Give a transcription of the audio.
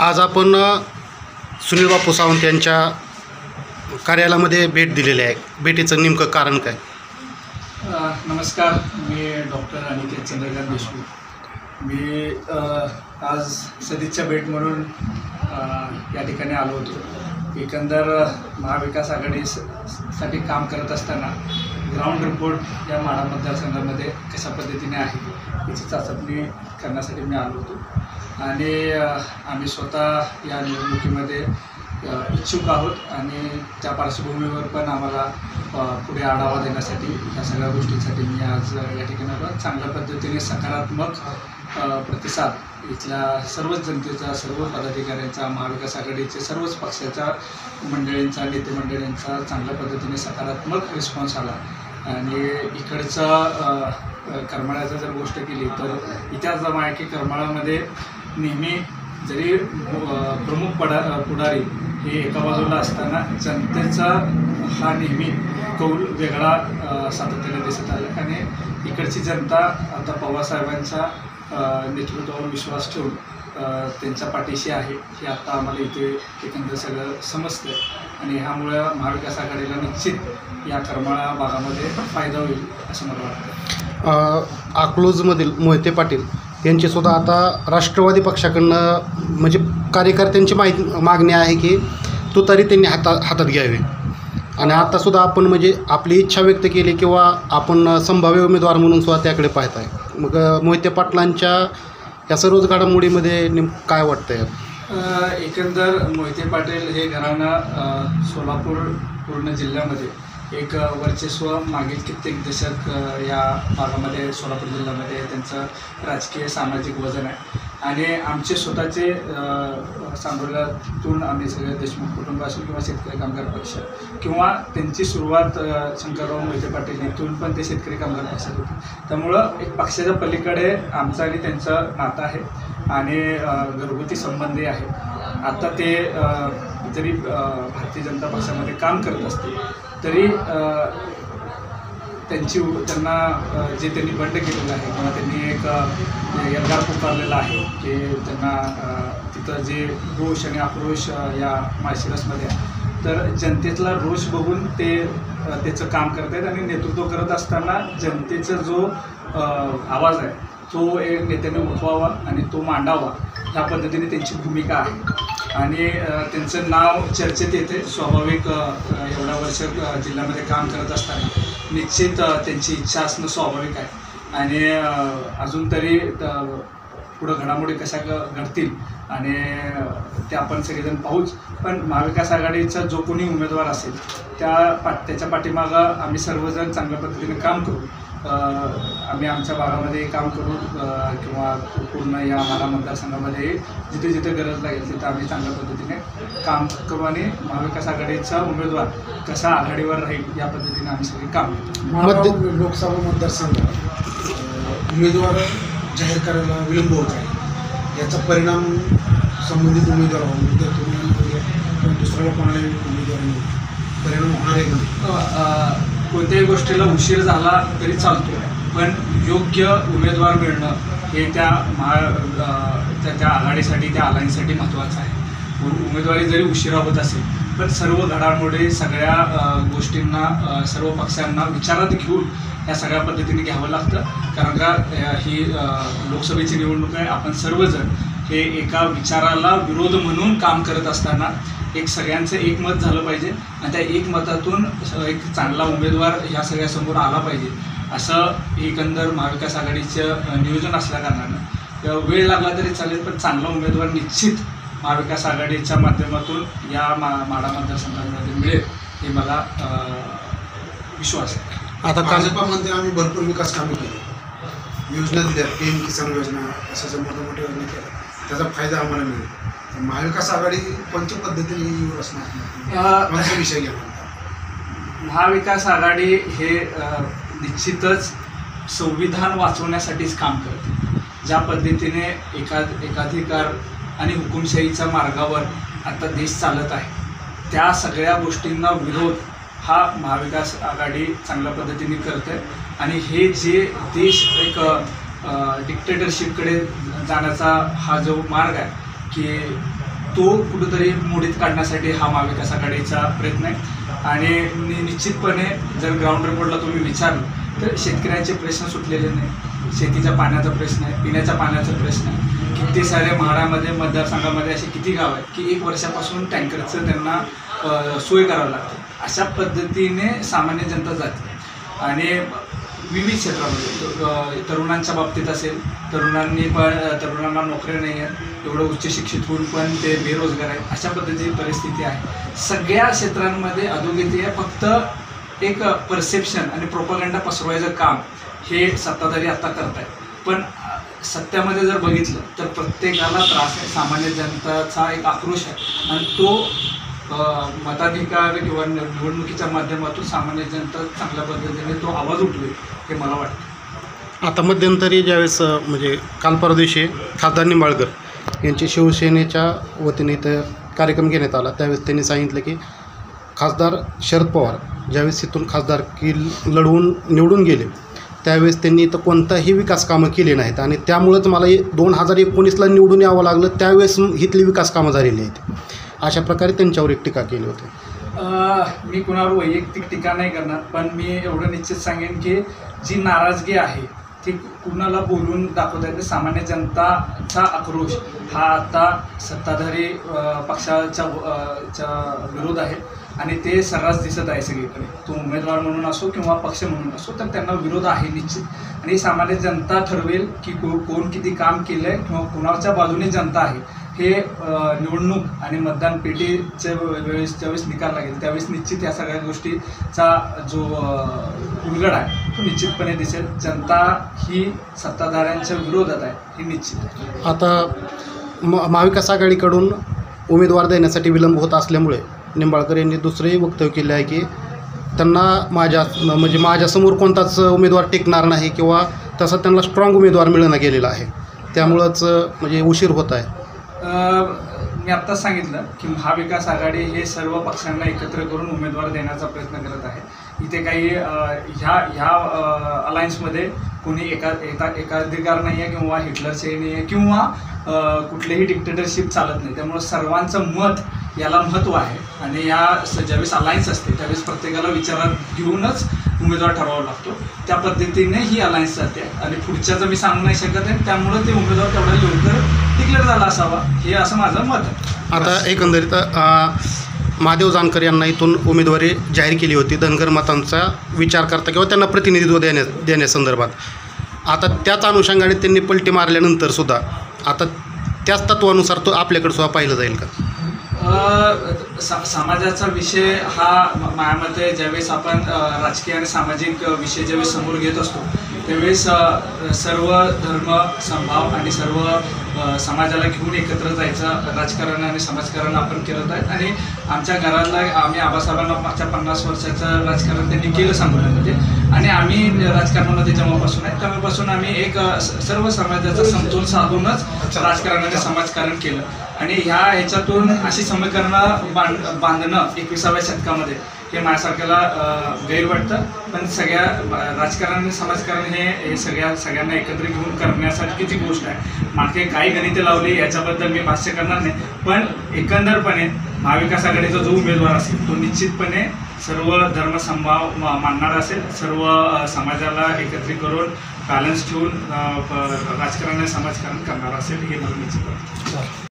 आज आपण सुनील बापू सावंत यांच्या कार्यालयामध्ये भेट दिलेली आहे. भेटीचं नेमकं कारण काय? नमस्कार, मी डॉक्टर अनिकेत चंद्रकांत देशमुख. मी आज सदिच्छा भेट म्हणून या ठिकाणी आलो होतो. एकंदर महाविकास आघाडीसाठी काम करत असताना ग्राउंड रिपोर्ट या माढा मतदारसंघामध्ये कशा पद्धतीने आहे याची चाचपणी करण्यासाठी मी आलो होतो. आणि आम्ही स्वतः या निवडणुकीमध्ये इच्छुक आहोत आणि त्या पार्श्वभूमीवर पण आम्हाला पुढे आढावा देण्यासाठी ह्या सगळ्या गोष्टींसाठी मी आज या ठिकाणी चांगल्या पद्धतीने सकारात्मक प्रतिसाद इथल्या सर्वच जनतेचा, सर्व पदाधिकाऱ्यांचा, महाविकास आघाडीचे सर्वच पक्षाच्या मंडळींचा, नेते मंडळींचा चांगल्या पद्धतीने सकारात्मक रिस्पॉन्स आला. आणि इकडचं करमाळ्याचं जर गोष्ट केली तर इतिहास जमा आहे की करमाळ्यामध्ये नेहमी जरी प्रमुख पुढारी हे एका बाजूला असताना जनतेचा हा नेहमी कौल वेगळा सातत्याने दिसत आला. आणि इकडची जनता आता पवारसाहेबांच्या नेतृत्वावर विश्वास ठेवून त्यांच्या पाठीशी आहे हे आता आम्हाला इथे एकंदर सगळं समजतं. आणि ह्यामुळं महाविकास आघाडीला निश्चित या करमाळा भागामध्ये फायदा होईल असं मला वाटतं. अकलूजमधील मोहिते पाटील यांचीसुद्धा आता राष्ट्रवादी पक्षाकडनं म्हणजे कार्यकर्त्यांची मागणी आहे की तुतारी त्यांनी हातात घ्यावी. आणि आतासुद्धा आपण म्हणजे आपली इच्छा व्यक्त केली किंवा आपण संभाव्य उमेदवार म्हणून सुद्धा त्याकडे पाहत आहे. मग मोहिते पाटलांच्या या सर्वच घडामोडीमध्ये नेमकं काय वाटतं आहे? एकंदर मोहिते पाटील हे घराणं सोलापूर पूर्ण जिल्ह्यामध्ये एक वर्चस्व मागील कित्येक दशक या भागामध्ये सोलापूर जिल्ह्यामध्ये त्यांचं राजकीय सामाजिक वजन आहे. आणि आमचे स्वतःचे सांगोल्यातून आम्ही सगळे देशमुख कुटुंब असेल किंवा शेतकरी कामगार पक्ष किंवा त्यांची सुरुवात शंकरराव मोहिते पाटील इथून पण ते शेतकरी कामगार पक्षात होते. त्यामुळं एक पक्षाच्या पलीकडे आमचं आणि त्यांचं नातं आहे आणि घरगुती संबंधही आहे. आता ते जरी भारतीय जनता पक्षामध्ये काम करत असतील तरी त्यांना जे त्यांनी बंड केलेलं आहे किंवा त्यांनी एक एल्गार पुकारलेला आहे की त्यांना तिथं जे रोष आणि आक्रोश या माळशिरसमध्ये आहे, तर जनतेतला रोष बघून ते त्याचं काम करत आहेत. आणि नेतृत्व करत असताना जनतेचा जो आवाज आहे तो एक नेत्याने उठवावा आणि तो मांडावा ह्या पद्धतीने त्यांची भूमिका आहे. आणि त्यांचं नाव चर्चेत येते. स्वाभाविक एवढ्या वर्ष जिल्ह्यामध्ये काम करत असताना निश्चित त्यांची इच्छा असणं स्वाभाविक आहे. आणि अजून तरी पुढं घडामोडी कशा घडतील आणि ते आपण सगळेजण पाहूच. पण महाविकास आघाडीचा जो कोणी उमेदवार असेल त्याच्या पाठीमागं आम्ही सर्वजण चांगल्या पद्धतीने काम करू. आम्ही आमच्या भागामध्ये काम करू किंवा पूर्ण या माढा मतदारसंघामध्ये जिथे जिथे गरज लागेल तिथं आम्ही चांगल्या पद्धतीने काम करू आणि महाविकास आघाडीचा उमेदवार कसा आघाडीवर राहील या पद्धतीने आम्ही सगळे काम करू. लोकसभा मतदारसंघात उमेदवार जाहीर करायला विलंब होत आहे. याचा परिणाम संबंधित उमेदवार तुम्ही दुसऱ्याला कोणालाही उमेदवार परिणाम होणार आहे? कोणत्याही गोष्टीला उशीर झाला तरी चालतो, पण योग्य उमेदवार मिळणं हे त्या आघाडीसाठी, त्या अलायन्ससाठी महत्त्वाचं आहे. उमेदवारी जरी उशिरा होत असेल पण सर्व घडामोडी, सगळ्या गोष्टींना, सर्व पक्षांना विचारात घेऊन ह्या सगळ्या पद्धतीने घ्यावं लागतं. कारण का ही लोकसभेची निवडणूक आहे. आपण सर्वजण हे एका विचाराला विरोध म्हणून काम करत असताना एक सगळ्यांचं एकमत झालं पाहिजे आणि त्या एकमतातून एक चांगला उमेदवार ह्या सगळ्यासमोर आला पाहिजे असं एकंदर महाविकास आघाडीचं नियोजन असल्या कारणानं वेळ लागला तरी चालेल पण चांगला उमेदवार निश्चित महाविकास आघाडीच्या माध्यमातून या माढा मतदारसंघामध्ये मिळेल हे मला विश्वास आहे. आता भाजपामध्ये आम्ही भरपूर विकास कामे केली, योजना दिल्या, PM किसान योजना, अशा मोठ्या मोठ्या योजना केल्या, त्याचा फायदा आम्हाला मिळेल. महाविकास आघाडी कोणत्या पद्धतीने असणार विषय घ्या? महाविकास आघाडी हे निश्चितच संविधान वाचवण्यासाठीच काम करते. ज्या पद्धतीने एकाधिकार आणि हुकुमशाहीच्या मार्गावर आता देश चालत आहे त्या सगळ्या गोष्टींना विरोध हा महाविकास आघाडी चांगल्या पद्धतीने करते. आणि हे जे देश एक डिक्टेटरशिपकडे जाण्याचा हा जो मार्ग आहे की तो कुठंतरी मोडीत काढण्यासाठी हा महाविकास आघाडीचा प्रयत्न आहे. आणि निश्चितपणे जर ग्राउंड रिपोर्टला तुम्ही विचारलं तर शेतकऱ्यांचे प्रश्न सुटलेले नाही. शेतीच्या पाण्याचा प्रश्न आहे, पिण्याच्या पाण्याचा प्रश्न आहे. किती सारे म्हाडामध्ये मतदारसंघामध्ये असे किती गाव आहेत की 1 वर्षापासून टँकरचं त्यांना सोय करावं लागते. अशा पद्धतीने सामान्य जनता जाते. आणि विविध क्षेत्रामध्ये तरुणांच्या बाबतीत असेल, तरुणांना नोकऱ्या नाही आहेत, एवढं उच्च शिक्षित होऊन पण ते बेरोजगार आहेत. अशा पद्धतीची परिस्थिती आहे. सगळ्या क्षेत्रांमध्ये अधोगती आहे. फक्त एक परसेप्शन आणि प्रोपगंडा पसरवायचं काम हे सत्ताधारी आता करत आहेत. पण सत्यामध्ये जर बघितलं तर प्रत्येकाला त्रास आहे. सामान्य जनताचा एक आक्रोश आहे आणि तो मताधिकार किंवा निवडणुकीच्या माध्यमातून सामान्य जनता चांगल्या पद्धतीने तो आवाज उठवेल हे मला वाटतं. आता मध्यंतरी ज्यावेळेस म्हणजे काल परवा दिवशी खासदार निंबाळकर यांची शिवसेनेच्या वतीने इथं कार्यक्रम घेण्यात आला. त्यावेळेस त्यांनी सांगितलं की खासदार शरद पवार ज्यावेळेस इथून खासदारकी लढवून निवडून गेले त्यावेळेस त्यांनी इथं कोणताही विकास कामं केली नाहीत आणि त्यामुळंच मला 2019ला निवडून यावं लागलं. त्यावेळेस इथली विकास कामं झालेली आहेत. अशा प्रकारे त्यांच्यावर एक टीका केली होती. मी कुणावर वैयक्तिक टीका नाही करणार, पण मी एवढं निश्चित सांगेन की जी नाराजगी आहे ती कुणाला बोलून दाखवता येते. सामान्य जनताचा आक्रोश हा आता सत्ताधारी पक्षाच्या विरोध आहे आणि ते सर्रास दिसत आहे सगळीकडे. तो उमेदवार म्हणून असो किंवा पक्ष म्हणून असो तर त्यांना विरोध आहे निश्चित. आणि सामान्य जनता ठरवेल की कोण किती काम केलं आहे किंवा कुणाच्या बाजूने जनता आहे हे निवडणूक आणि मतदान पेटीच्या ज्यावेळेस निकाल लागेल त्यावेळेस निश्चित या सगळ्या गोष्टीचा जो उलगडा आहे तो निश्चितपणे दिसेल. जनता ही सत्ताधाऱ्यांच्या विरोधात आहे हे निश्चित आहे. आता महाविकास आघाडीकडून उमेदवार देण्यासाठी विलंब होत असल्यामुळे निंबाळकर यांनी दुसरेही वक्तव्य केले आहे की त्यांना माझ्यासमोर कोणताच उमेदवार टिकणार नाही किंवा तसा त्यांना स्ट्रॉंग उमेदवार मिळणं गेलेला आहे. त्यामुळंच म्हणजे उशीर होत आहे. मी आत्ताच सांगितलं की महाविकास आघाडी हे सर्व पक्षांना एकत्र करून उमेदवार देण्याचा प्रयत्न करत आहे. इथे काही ह्या अलायन्समध्ये कोणी एकाधिकार नाही आहे किंवा हिटलरशाही नाही आहे किंवा कुठलेही डिक्टेटरशिप चालत नाही. त्यामुळं सर्वांचं मत याला महत्त्व आहे आणि या ज्यावेळेस अलायन्स असते त्यावेळेस प्रत्येकाला विचारात घेऊनच उमेदवार ठरवावा लागतो. त्या पद्धतीने ही अलायन्स जाते आणि पुढच्याचं मी सांगू नाही शकत आहे. त्यामुळं ते उमेदवार तेवढा लवकर डिक्लेअर झाला असावा हे असं माझं मत आहे. आता एकंदरीत महादेव जानकर यांना इथून उमेदवारी जाहीर केली होती धनगर मतांचा विचार करता किंवा त्यांना प्रतिनिधित्व देण्यासंदर्भात. आता त्याच अनुषंगाने त्यांनी पलटी मारल्यानंतरसुद्धा आता त्याच तत्वानुसार तो आपल्याकडे सुद्धा पाहिलं जाईल का? समाजाचा विषय हा माझ्या मते ज्यावेळेस आपण राजकीय आणि सामाजिक विषय ज्यावेळेस समोर घेत असतो त्यावेळेस सर्व धर्म समभाव आणि सर्व समाजाला घेऊन एकत्र जायचं राजकारण आणि समाजकारण आपण करत आहेत. आणि आमच्या घराला आम्ही आबासाहेबांना मागच्या 50 वर्षाचं राजकारण त्यांनी केलं सांगोल्यामध्ये आणि आम्ही राजकारणामध्ये जेव्हापासून आहे तेव्हापासून आम्ही एक सर्व समाजाचा समतोल साधूनच राजकारण आणि समाजकारण केलं. आणि ह्याच्यातून अशी समीकरणं बांधणं 21व्या शतकामध्ये हे माझ्यासारख्याला गैर वाटतं. पण सगळ्या राजकारण आणि समाजकारण हे सगळ्यांना एकत्र घेऊन करण्यासारखीची गोष्ट आहे. मागे काही गणिते लावली याच्याबद्दल मी भाष्य करणार नाही. पण एकंदरपणे महाविकास आघाडीचा जो उमेदवार असेल तो निश्चितपणे सर्व धर्मसमभाव मानणारा असेल, सर्व समाजाला एकत्रित करून बॅलन्स ठेवून राजकारण आणि समाजकारण करणारा असेल हे मला निश्चित वाटतं.